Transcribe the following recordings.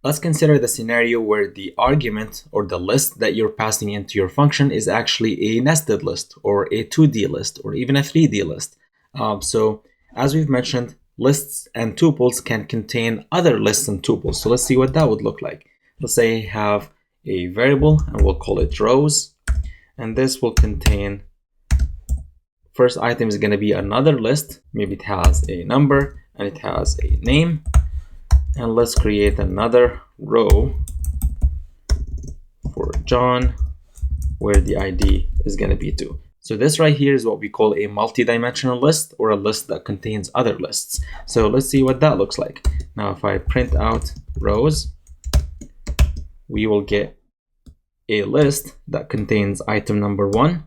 Let's consider the scenario where the argument or the list that you're passing into your function is actually a nested list or a 2D list or even a 3D list. So as we've mentioned, lists and tuples can contain other lists and tuples. So let's see what that would look like. Let's say I have a variable and we'll call it rows, and this will contain, first item is going to be another list. Maybe it has a number and it has a name. And let's create another row for John where the ID is going to be 2. So this right here is what we call a multi-dimensional list, or a list that contains other lists. So let's see what that looks like. Now if I print out rows, we will get a list that contains item number 1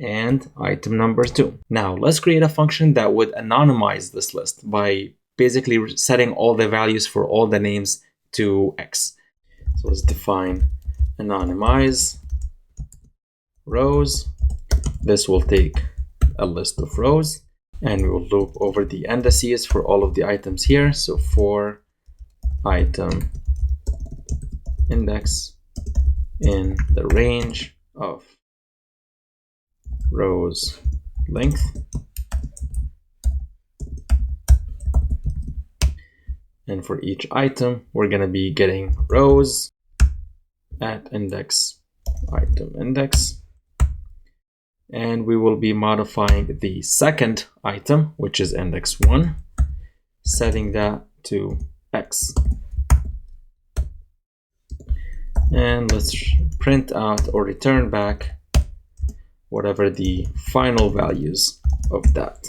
and item number 2. Now let's create a function that would anonymize this list by basically setting all the values for all the names to X. So let's define anonymize rows. This will take a list of rows, and we will loop over the indices for all of the items here. So for item index in the range of rows length, and for each item we're going to be getting rows at index item index, and we will be modifying the second item, which is index 1, setting that to X. And let's print out or return back whatever the final values of that.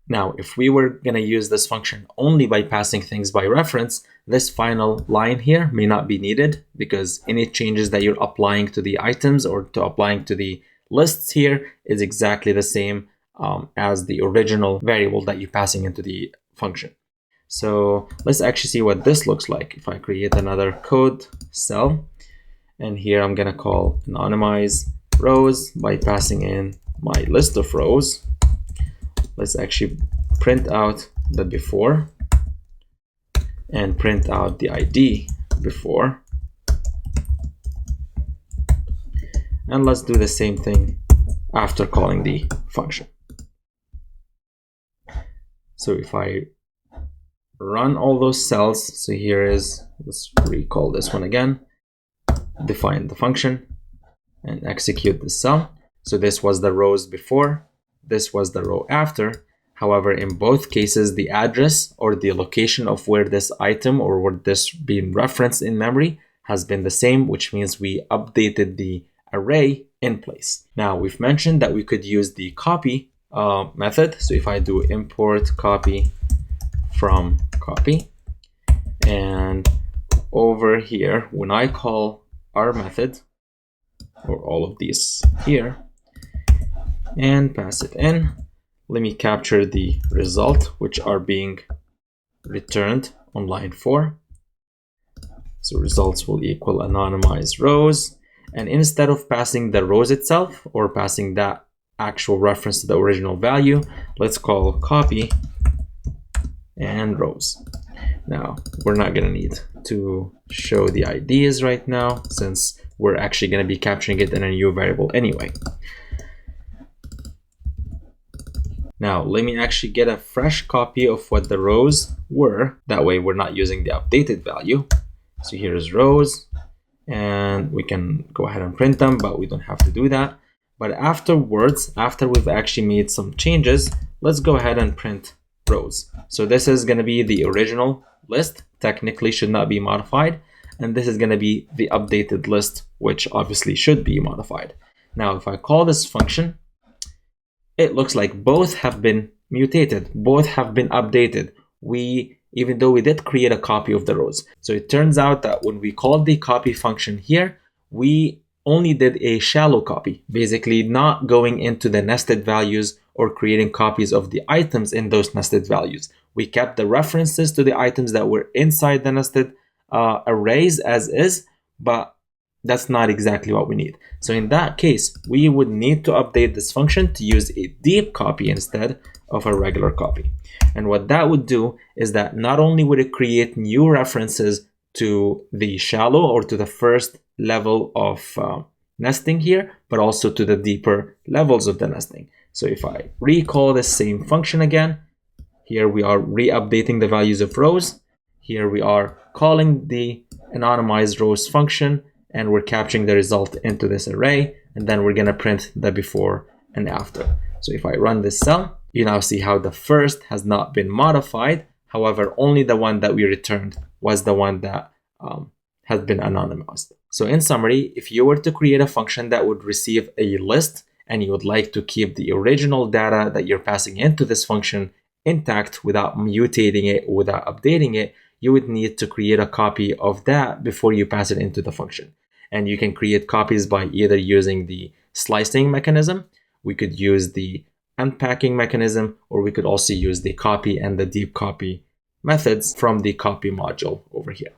Now, if we were going to use this function only by passing things by reference, this final line here may not be needed, because any changes that you're applying to the items or to applying to the lists here is exactly the same as the original variable that you're passing into the function. So let's actually see what this looks like. If I create another code cell, and here I'm going to call anonymize rows by passing in my list of rows. Let's actually print out the before and print out the ID before. And let's do the same thing after calling the function. So if I run all those cells, so here is, let's recall this one again, define the function and execute the cell. So this was the rows before, this was the row after. However, in both cases, the address or the location of where this item or where this being referenced in memory has been the same, which means we updated the array in place. Now we've mentioned that we could use the copy method. So if I do import copy from copy, and over here, when I call our method, or all of these here, and pass it in, let me capture the result, which are being returned on line 4. So results will equal anonymized rows. And instead of passing the rows itself or passing that actual reference to the original value, let's call copy and rows. Now, we're not going to need to show the IDs right now, since we're actually going to be capturing it in a new variable anyway. Now, let me actually get a fresh copy of what the rows were. That way, we're not using the updated value. So here's rows, and we can go ahead and print them, but we don't have to do that. But afterwards, after we've actually made some changes, let's go ahead and print rows. So this is going to be the original list, technically should not be modified. And this is going to be the updated list, which obviously should be modified. Now, if I call this function, it looks like both have been mutated, both have been updated. Even though we did create a copy of the rows. So it turns out that when we called the copy function here, we only did a shallow copy, basically not going into the nested values or creating copies of the items in those nested values. We kept the references to the items that were inside the nested arrays as is, but that's not exactly what we need. So in that case, we would need to update this function to use a deep copy instead of a regular copy. And what that would do is that not only would it create new references to the shallow or to the first level of nesting here, but also to the deeper levels of the nesting. So if I recall the same function again, here we are re-updating the values of rows. Here we are calling the anonymized rows function, and we're capturing the result into this array, and then we're going to print the before and after. So if I run this cell, you now see how the first has not been modified. However, only the one that we returned was the one that has been anonymized. So in summary, if you were to create a function that would receive a list and you would like to keep the original data that you're passing into this function intact without mutating it, without updating it, you would need to create a copy of that before you pass it into the function. And you can create copies by either using the slicing mechanism, we could use the unpacking mechanism, or we could also use the copy and the DeepCopy methods from the copy module over here.